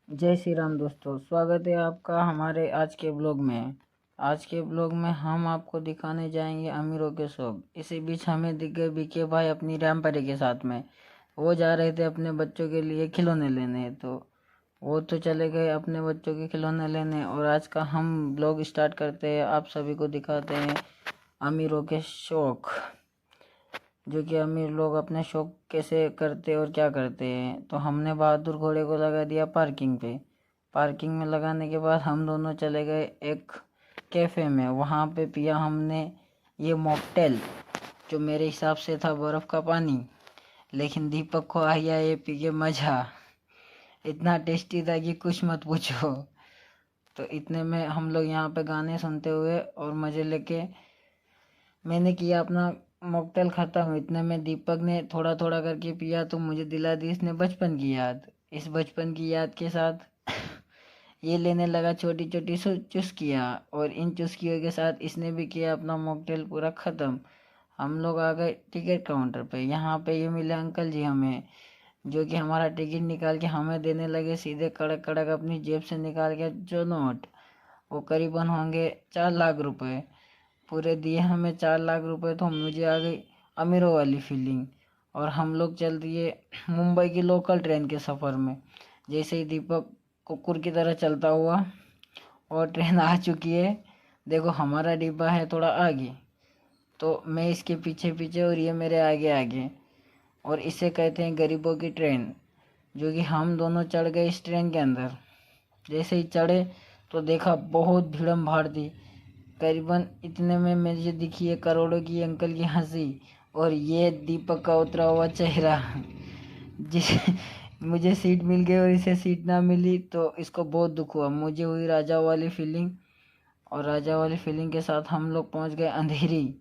जय श्री राम दोस्तों, स्वागत है आपका हमारे आज के ब्लॉग में। आज के ब्लॉग में हम आपको दिखाने जाएंगे अमीरों के शौक। इसी बीच हमें दिख गए बीके भाई अपनी रैमपरी के साथ में। वो जा रहे थे अपने बच्चों के लिए खिलौने लेने, तो वो तो चले गए अपने बच्चों के खिलौने लेने। और आज का हम ब्लॉग स्टार्ट करते हैं, आप सभी को दिखाते हैं अमीरों के शौक, जो कि अमीर लोग अपने शौक कैसे करते और क्या करते हैं। तो हमने बहादुर घोड़े को लगा दिया पार्किंग पे। पार्किंग में लगाने के बाद हम दोनों चले गए एक कैफ़े में। वहाँ पे पिया हमने ये मॉकटेल, जो मेरे हिसाब से था बर्फ़ का पानी, लेकिन दीपक को आया ये पी के मज़ा। इतना टेस्टी था कि कुछ मत पूछो। तो इतने में हम लोग यहाँ पे गाने सुनते हुए और मज़े लेके मैंने किया अपना मॉकटेल ख़त्म। इतने में दीपक ने थोड़ा थोड़ा करके पिया तो मुझे दिला दी इसने बचपन की याद। इस बचपन की याद के साथ ये लेने लगा छोटी छोटी चुस्कियाँ, और इन चुस्कियों के साथ इसने भी किया अपना मॉकटेल पूरा ख़त्म। हम लोग आ गए टिकट काउंटर पे। यहाँ पे ये मिले अंकल जी हमें, जो कि हमारा टिकट निकाल के हमें देने लगे सीधे कड़क कड़क अपनी जेब से निकाल के जो नोट। वो करीबन होंगे 4 लाख रुपए पूरे दिए हमें। 4 लाख रुपए तो मुझे आ गई अमीरों वाली फीलिंग। और हम लोग चल दिए मुंबई की लोकल ट्रेन के सफ़र में। जैसे ही दीपक कुकुर की तरह चलता हुआ और ट्रेन आ चुकी है, देखो हमारा डिब्बा है थोड़ा आगे, तो मैं इसके पीछे पीछे और ये मेरे आगे आगे। और इसे कहते हैं गरीबों की ट्रेन, जो कि हम दोनों चढ़ गए इस ट्रेन के अंदर। जैसे ही चढ़े तो देखा बहुत भीड़म भाड़ थी। करीबन इतने में मुझे दिखी है करोड़ों की अंकल की हंसी, और ये दीपक का उतरा हुआ चेहरा। जिस मुझे सीट मिल गई और इसे सीट ना मिली तो इसको बहुत दुख हुआ। मुझे हुई राजा वाली फीलिंग, और राजा वाली फीलिंग के साथ हम लोग पहुंच गए अंधेरी।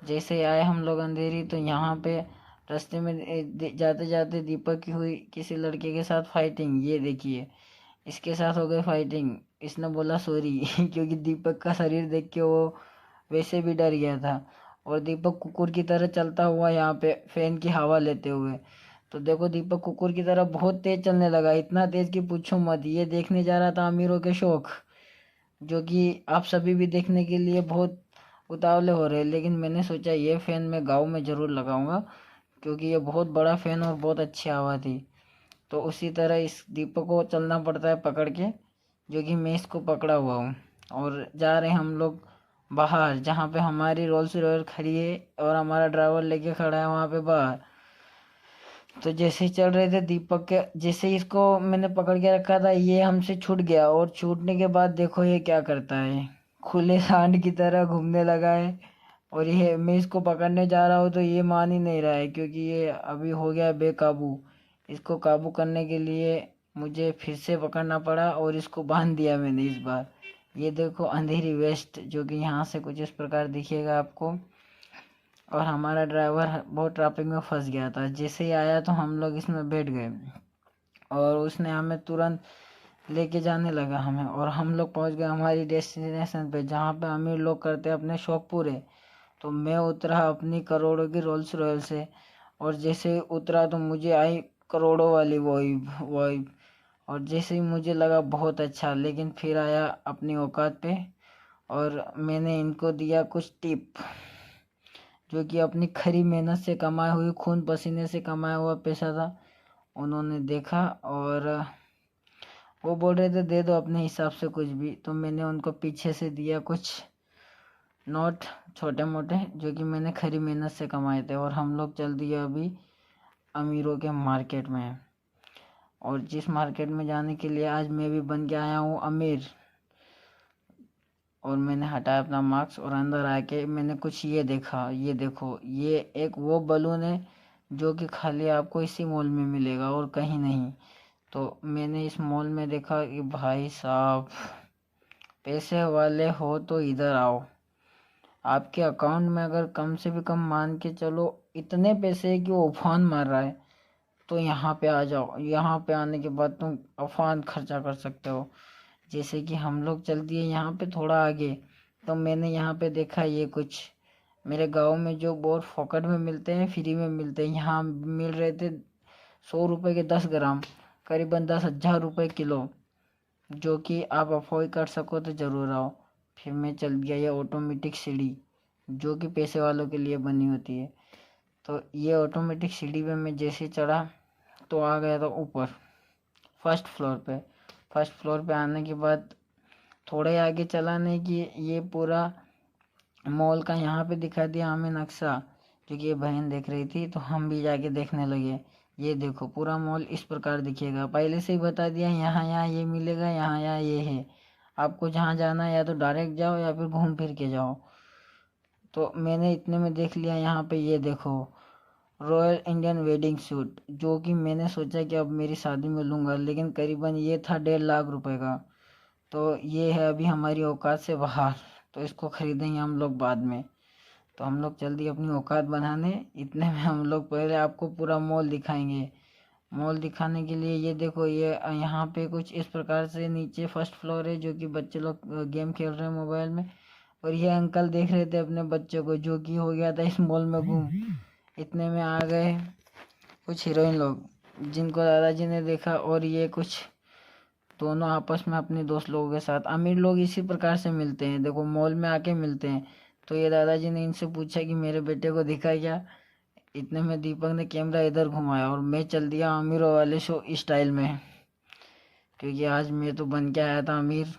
जैसे आए हम लोग अंधेरी तो यहाँ पे रास्ते में जाते जाते दीपक की हुई किसी लड़के के साथ फाइटिंग। ये देखिए, इसके साथ हो गई फाइटिंग। इसने बोला सॉरी क्योंकि दीपक का शरीर देख के वो वैसे भी डर गया था। और दीपक कुकुर की तरह चलता हुआ यहाँ पे फैन की हवा लेते हुए। तो देखो दीपक कुकुर की तरह बहुत तेज चलने लगा, इतना तेज कि पूछो मत। ये देखने जा रहा था अमीरों के शौक, जो कि आप सभी भी देखने के लिए बहुत उतावले हो रहे हैं। लेकिन मैंने सोचा ये फैन मैं गाँव में ज़रूर लगाऊंगा, क्योंकि ये बहुत बड़ा फैन और बहुत अच्छी हवा थी। तो उसी तरह इस दीपक को चलना पड़ता है पकड़ के, जो कि मैं इसको पकड़ा हुआ हूँ। और जा रहे हैं हम लोग बाहर, जहाँ पे हमारी रोल्स रॉयल खड़ी है और हमारा ड्राइवर लेके खड़ा है वहाँ पे बाहर। तो जैसे ही चल रहे थे दीपक के, जैसे ही इसको मैंने पकड़ के रखा था ये हमसे छूट गया। और छूटने के बाद देखो ये क्या करता है, खुले सांड की तरह घूमने लगा है। और ये मैं इसको पकड़ने जा रहा हूँ तो ये मान ही नहीं रहा है, क्योंकि ये अभी हो गया बेकाबू। इसको काबू करने के लिए मुझे फिर से पकड़ना पड़ा और इसको बांध दिया मैंने इस बार। ये देखो अंधेरी वेस्ट, जो कि यहाँ से कुछ इस प्रकार दिखेगा आपको। और हमारा ड्राइवर बहुत ट्रैफिक में फंस गया था। जैसे ही आया तो हम लोग इसमें बैठ गए, और उसने हमें तुरंत लेके जाने लगा हमें। और हम लोग पहुंच गए हमारी डेस्टिनेशन पे, जहाँ पे अमीर लोग करते हैं अपने शौक पूरे। तो मैं उतरा अपनी करोड़ों की रोल्स रॉयल से, और जैसे ही उतरा तो मुझे आई करोड़ों वाली वाइब। और जैसे ही मुझे लगा बहुत अच्छा, लेकिन फिर आया अपनी औकात पे। और मैंने इनको दिया कुछ टिप, जो कि अपनी खरी मेहनत से कमाए हुए खून पसीने से कमाया हुआ पैसा था। उन्होंने देखा और वो बोल रहे थे दे दो अपने हिसाब से कुछ भी, तो मैंने उनको पीछे से दिया कुछ नोट छोटे मोटे, जो कि मैंने खरी मेहनत से कमाए थे। और हम लोग चल दिए अभी अमीरों के मार्केट में। और जिस मार्केट में जाने के लिए आज मैं भी बन के आया हूँ अमीर। और मैंने हटाया अपना मास्क और अंदर आके मैंने कुछ ये देखा। ये देखो, ये एक वो बलून है जो कि खाली आपको इसी मॉल में मिलेगा और कहीं नहीं। तो मैंने इस मॉल में देखा कि भाई साहब, पैसे वाले हो तो इधर आओ। आपके अकाउंट में अगर कम से भी कम मान के चलो इतने पैसे है कि वो उफान मार रहा है, तो यहाँ पे आ जाओ। यहाँ पे आने के बाद तुम उफान खर्चा कर सकते हो। जैसे कि हम लोग चल दिए यहाँ पे थोड़ा आगे, तो मैंने यहाँ पे देखा ये कुछ मेरे गांव में जो बोर फोकट में मिलते हैं, फ्री में मिलते हैं, यहाँ मिल रहे थे 100 रुपये के 10 ग्राम। करीबन 10,000 रुपये किलो, जो कि आप अफोर्ड कर सको तो ज़रूर आओ। फिर मैं चल गया ये ऑटोमेटिक सीढ़ी, जो कि पैसे वालों के लिए बनी होती है। तो ये ऑटोमेटिक सीढ़ी पे मैं जैसे चढ़ा तो आ गया था ऊपर फर्स्ट फ्लोर पे। फर्स्ट फ्लोर पे आने के बाद थोड़े आगे चला नहीं कि ये पूरा मॉल का यहाँ पे दिखा दिया हमें नक्शा, जो कि ये बहन देख रही थी, तो हम भी जाके देखने लगे। ये देखो पूरा मॉल इस प्रकार दिखेगा, पहले से ही बता दिया यहाँ यहाँ ये मिलेगा, यहाँ यहाँ ये है। आपको जहाँ जाना है या तो डायरेक्ट जाओ या फिर घूम फिर के जाओ। तो मैंने इतने में देख लिया यहाँ पे, ये देखो रॉयल इंडियन वेडिंग सूट, जो कि मैंने सोचा कि अब मेरी शादी में लूँगा, लेकिन करीबन ये था 1.5 लाख रुपए का। तो ये है अभी हमारी औकात से बाहर, तो इसको खरीदेंगे हम लोग बाद में। तो हम लोग जल्दी अपनी औकात बनाने, इतने में हम लोग पहले आपको पूरा मॉल दिखाएंगे। मॉल दिखाने के लिए ये देखो, ये यहाँ पे कुछ इस प्रकार से नीचे फर्स्ट फ्लोर है, जो कि बच्चे लोग गेम खेल रहे हैं मोबाइल में। और ये अंकल देख रहे थे अपने बच्चों को, जो कि हो गया था इस मॉल में घूम। इतने में आ गए कुछ हीरोइन लोग, जिनको दादाजी ने देखा, और ये कुछ दोनों आपस में अपने दोस्त लोगों के साथ। अमीर लोग इसी प्रकार से मिलते हैं, देखो मॉल में आके मिलते हैं। तो ये दादाजी ने इनसे पूछा कि मेरे बेटे को दिखा क्या। इतने में दीपक ने कैमरा इधर घुमाया और मैं चल दिया अमीरों वाले शो स्टाइल में, क्योंकि आज मैं तो बन के आया था अमीर।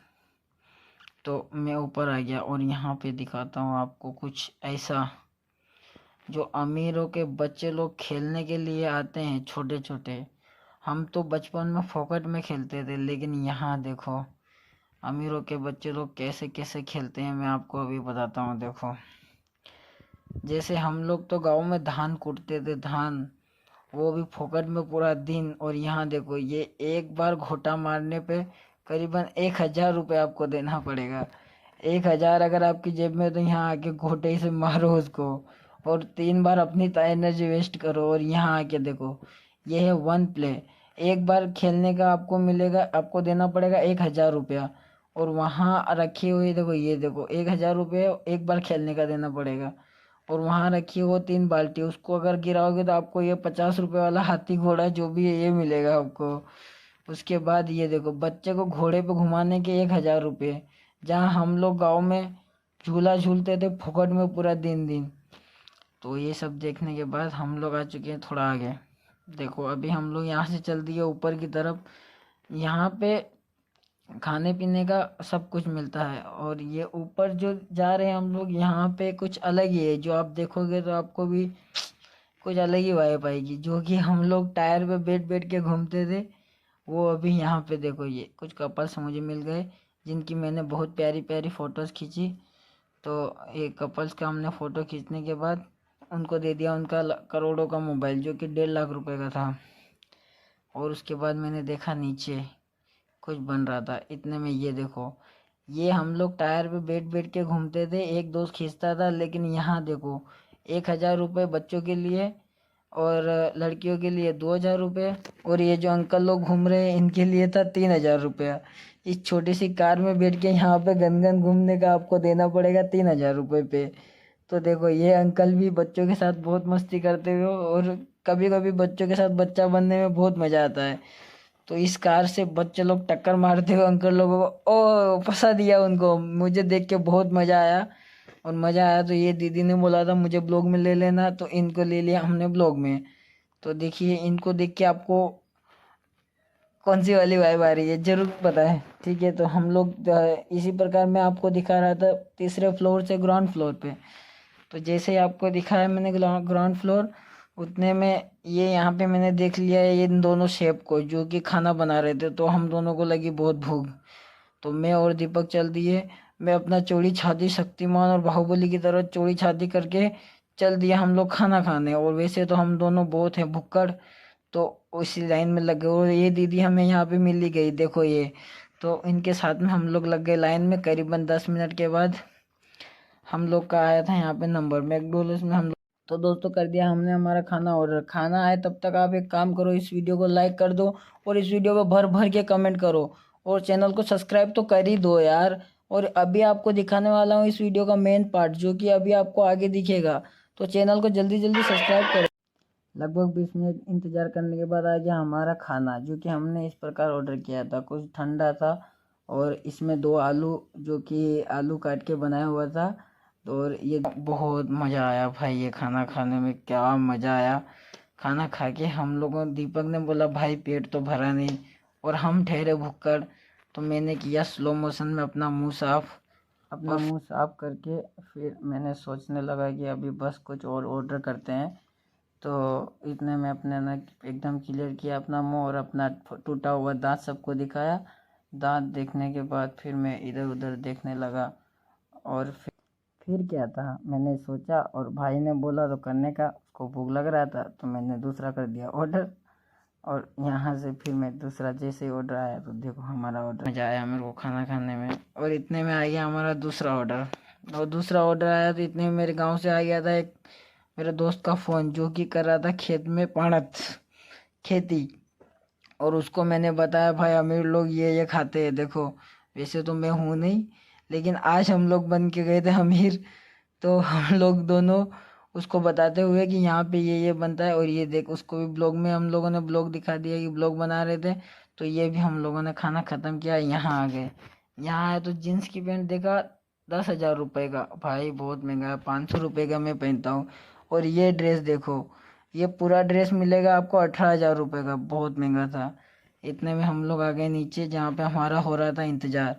तो मैं ऊपर आ गया और यहाँ पे दिखाता हूँ आपको कुछ ऐसा, जो अमीरों के बच्चे लोग खेलने के लिए आते हैं, छोटे छोटे। हम तो बचपन में फोकट में खेलते थे, लेकिन यहाँ देखो अमीरों के बच्चे लोग कैसे कैसे खेलते हैं, मैं आपको अभी बताता हूँ। देखो जैसे हम लोग तो गांव में धान कूटते थे, धान, वो भी फोकट में पूरा दिन। और यहाँ देखो ये एक बार घोटा मारने पे करीबन 1,000 रुपये आपको देना पड़ेगा। 1,000 अगर आपकी जेब में, तो यहाँ आके घोटे से मारो उसको और 3 बार अपनी एनर्जी वेस्ट करो। और यहाँ आके देखो ये है 1 प्ले, एक बार खेलने का आपको मिलेगा, आपको देना पड़ेगा 1,000 रुपया। और वहाँ रखी हुई देखो, ये देखो 1,000 रुपये एक बार खेलने का देना पड़ेगा। और वहाँ रखी हो 3 बाल्टी, उसको अगर गिराओगे तो आपको ये 50 रुपये वाला हाथी घोड़ा जो भी है ये मिलेगा आपको। उसके बाद ये देखो बच्चे को घोड़े पे घुमाने के 1,000 रुपये, जहाँ हम लोग गाँव में झूला झूलते थे फोकट में पूरा दिन दिन। तो ये सब देखने के बाद हम लोग आ चुके हैं थोड़ा आगे। देखो अभी हम लोग यहाँ से चल दिए ऊपर की तरफ। यहाँ पे खाने पीने का सब कुछ मिलता है। और ये ऊपर जो जा रहे हैं हम लोग, यहाँ पे कुछ अलग ही है, जो आप देखोगे तो आपको भी कुछ अलग ही वाइब आएगी। जो कि हम लोग टायर पे बैठ बैठ के घूमते थे, वो अभी यहाँ पे देखो ये कुछ कपल्स मुझे मिल गए, जिनकी मैंने बहुत प्यारी प्यारी फ़ोटोज़ खींची। तो एक कपल्स का हमने फ़ोटो खींचने के बाद उनको दे दिया उनका करोड़ों का मोबाइल, जो कि 1.5 लाख रुपए का था। और उसके बाद मैंने देखा नीचे कुछ बन रहा था। इतने में ये देखो, ये हम लोग टायर पे बैठ बैठ के घूमते थे, एक दोस्त खींचता था। लेकिन यहाँ देखो 1,000 रुपये बच्चों के लिए और लड़कियों के लिए 2,000 रुपये। और ये जो अंकल लोग घूम रहे हैं इनके लिए था 3,000 रुपया। इस छोटी सी कार में बैठ के यहाँ पे गन घूमने का आपको देना पड़ेगा 3,000 रुपये पे। तो देखो ये अंकल भी बच्चों के साथ बहुत मस्ती करते हुए, और कभी कभी बच्चों के साथ बच्चा बनने में बहुत मज़ा आता है। तो इस कार से बच्चे लोग टक्कर मारते हुए अंकल लोगों को ओ फंसा दिया उनको। मुझे देख के बहुत मज़ा आया। और मज़ा आया तो ये दीदी ने बोला था मुझे ब्लॉग में ले लेना, तो इनको ले लिया हमने ब्लॉग में। तो देखिए इनको देख के आपको कौन सी वाली वाइब आ रही है जरूर पता है, ठीक है। तो हम लोग इसी प्रकार मैं आपको दिखा रहा था तीसरे फ्लोर से ग्राउंड फ्लोर पे। तो जैसे ही आपको दिखाया मैंने ग्राउंड फ्लोर, उतने में ये यहाँ पे मैंने देख लिया है ये इन दोनों शेफ को, जो कि खाना बना रहे थे। तो हम दोनों को लगी बहुत भूख, तो मैं और दीपक चल दिए। मैं अपना चौड़ी छाती शक्तिमान और बाहुबली की तरह चौड़ी छाती करके चल दिया हम लोग खाना खाने। और वैसे तो हम दोनों बहुत हैं भुक्कड़, तो उसी लाइन में लग गए। और ये दीदी हमें यहाँ पे मिल ही गई, देखो ये। तो इनके साथ में हम लोग लग गए लाइन में। करीबन 10 मिनट के बाद हम लोग का आया था यहाँ पे नंबर मैकडोनल्ड्स में। हम लोग तो दोस्तों कर दिया हमने हमारा खाना ऑर्डर। खाना आए तब तक आप एक काम करो, इस वीडियो को लाइक कर दो और इस वीडियो पे भर भर के कमेंट करो और चैनल को सब्सक्राइब तो कर ही दो यार। और अभी आपको दिखाने वाला हूँ इस वीडियो का मेन पार्ट, जो कि अभी आपको आगे दिखेगा। तो चैनल को जल्दी जल्दी सब्सक्राइब करो। लगभग 20 मिनट इंतज़ार करने के बाद आ गया हमारा खाना, जो कि हमने इस प्रकार ऑर्डर किया था। कुछ ठंडा था और इसमें 2 आलू, जो कि आलू काट के बनाया हुआ था। तो और ये बहुत मज़ा आया भाई, ये खाना खाने में क्या मज़ा आया। खाना खा के हम लोगों, दीपक ने बोला भाई पेट तो भरा नहीं, और हम ठहरे भुक्कड़। तो मैंने किया स्लो मोशन में अपना मुंह साफ करके फिर मैंने सोचने लगा कि अभी बस कुछ और ऑर्डर करते हैं। तो इतने में अपने ने एकदम क्लियर किया अपना मुंह और अपना टूटा हुआ दांत सबको दिखाया। दांत देखने के बाद फिर मैं इधर उधर देखने लगा, और फिर क्या था मैंने सोचा, और भाई ने बोला तो करने का, उसको भूख लग रहा था तो मैंने दूसरा कर दिया ऑर्डर। और यहाँ से फिर मैं दूसरा जैसे ही ऑर्डर आया तो देखो हमारा ऑर्डर, मज़ा आया मेरे को खाना खाने में। और इतने में आ गया हमारा दूसरा ऑर्डर, और दूसरा ऑर्डर आया तो इतने में मेरे गांव से आ गया था एक मेरे दोस्त का फ़ोन, जो कि कर रहा था खेत में खेती। और उसको मैंने बताया भाई अमीर लोग ये खाते हैं, देखो वैसे तो मैं हूँ नहीं, लेकिन आज हम लोग बन के गए थे अमीर। तो हम लोग दोनों उसको बताते हुए कि यहाँ पे ये बनता है, और ये देख, उसको भी ब्लॉग में हम लोगों ने ब्लॉग दिखा दिया कि ब्लॉग बना रहे थे। तो ये भी हम लोगों ने खाना ख़त्म किया, यहाँ आ गए। यहाँ आए तो जीन्स की पैंट देखा 10,000 रुपये का, भाई बहुत महंगा है, 500 रुपये का मैं पहनता हूँ। और ये ड्रेस देखो, ये पूरा ड्रेस मिलेगा आपको 18,000 रुपये का, बहुत महंगा था। इतने में हम लोग आ गए नीचे, जहाँ पे हमारा हो रहा था इंतज़ार,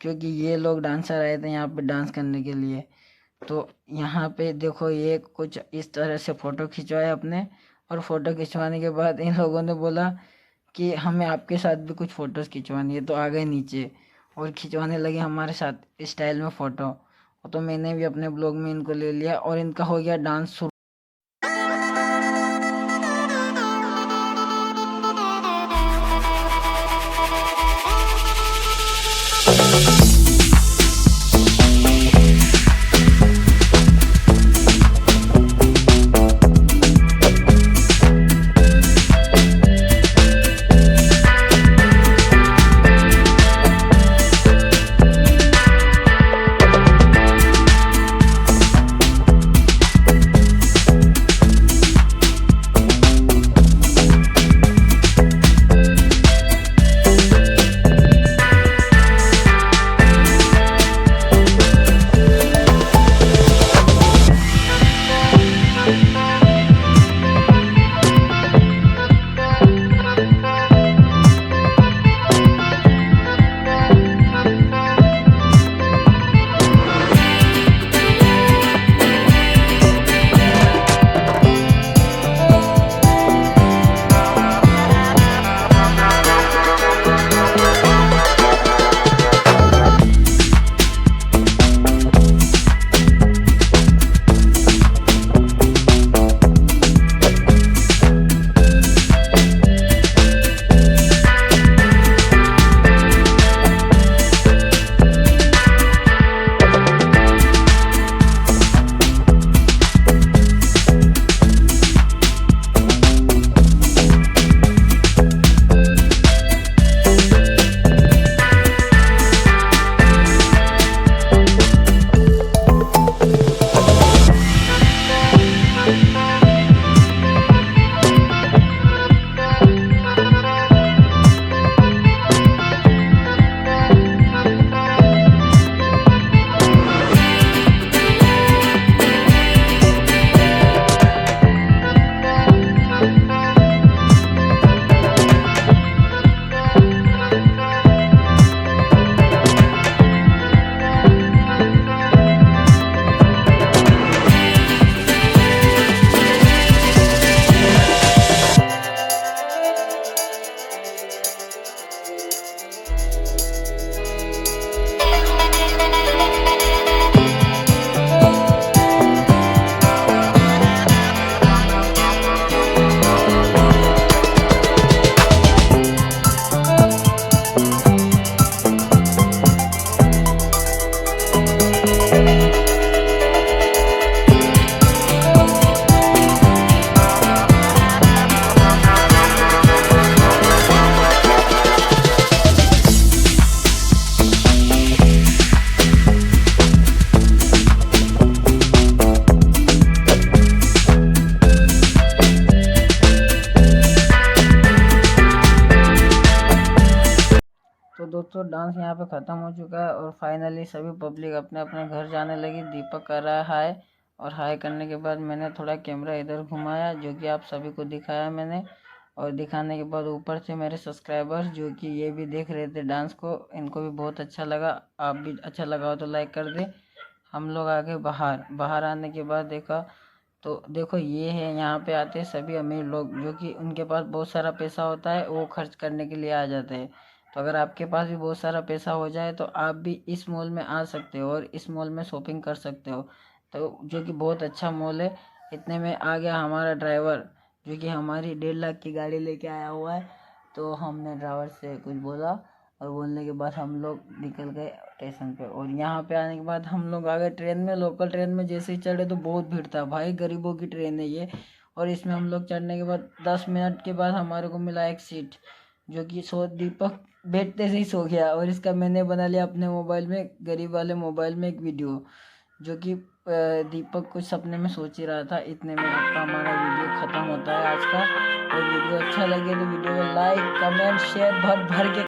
क्योंकि ये लोग डांसर आए थे यहाँ पे डांस करने के लिए। तो यहाँ पे देखो ये कुछ इस तरह से फ़ोटो खिंचवाए अपने, और फ़ोटो खिंचवाने के बाद इन लोगों ने बोला कि हमें आपके साथ भी कुछ फ़ोटोज़ खिंचवानी है। तो आ गए नीचे और खिंचवाने लगे हमारे साथ स्टाइल में फ़ोटो। तो मैंने भी अपने ब्लॉग में इनको ले लिया, और इनका हो गया डांस शुरू। तो दोस्तों डांस यहाँ पे ख़त्म हो चुका है और फाइनली सभी पब्लिक अपने अपने घर जाने लगी। दीपक कर रहा है हाय, और हाय करने के बाद मैंने थोड़ा कैमरा इधर घुमाया जो कि आप सभी को दिखाया मैंने, और दिखाने के बाद ऊपर से मेरे सब्सक्राइबर्स जो कि ये भी देख रहे थे डांस को, इनको भी बहुत अच्छा लगा। आप भी अच्छा लगा हो तो लाइक कर दे। हम लोग आगे बाहर बाहर आने के बाद देखा तो देखो ये है, यहाँ पे आते हैं सभी अमीर लोग जो कि उनके पास बहुत सारा पैसा होता है, वो खर्च करने के लिए आ जाते हैं। तो अगर आपके पास भी बहुत सारा पैसा हो जाए तो आप भी इस मॉल में आ सकते हो और इस मॉल में शॉपिंग कर सकते हो। तो जो कि बहुत अच्छा मॉल है। इतने में आ गया हमारा ड्राइवर जो कि हमारी 1.5 लाख की गाड़ी लेके आया हुआ है। तो हमने ड्राइवर से कुछ बोला और बोलने के बाद हम लोग निकल गए स्टेशन पे, और यहाँ पे आने के बाद हम लोग आ गए ट्रेन में। लोकल ट्रेन में जैसे ही चढ़े तो बहुत भीड़ था भाई, गरीबों की ट्रेन है ये। और इसमें हम लोग चढ़ने के बाद 10 मिनट के बाद हमारे को मिला एक सीट, जो कि दीपक बैठते से ही सो गया, और इसका मैंने बना लिया अपने मोबाइल में, गरीब वाले मोबाइल में, एक वीडियो जो कि दीपक कुछ सपने में सोच ही रहा था। इतने में आपका हमारा वीडियो ख़त्म होता है आज का। और वीडियो अच्छा लगे तो वीडियो को लाइक कमेंट शेयर भर भर के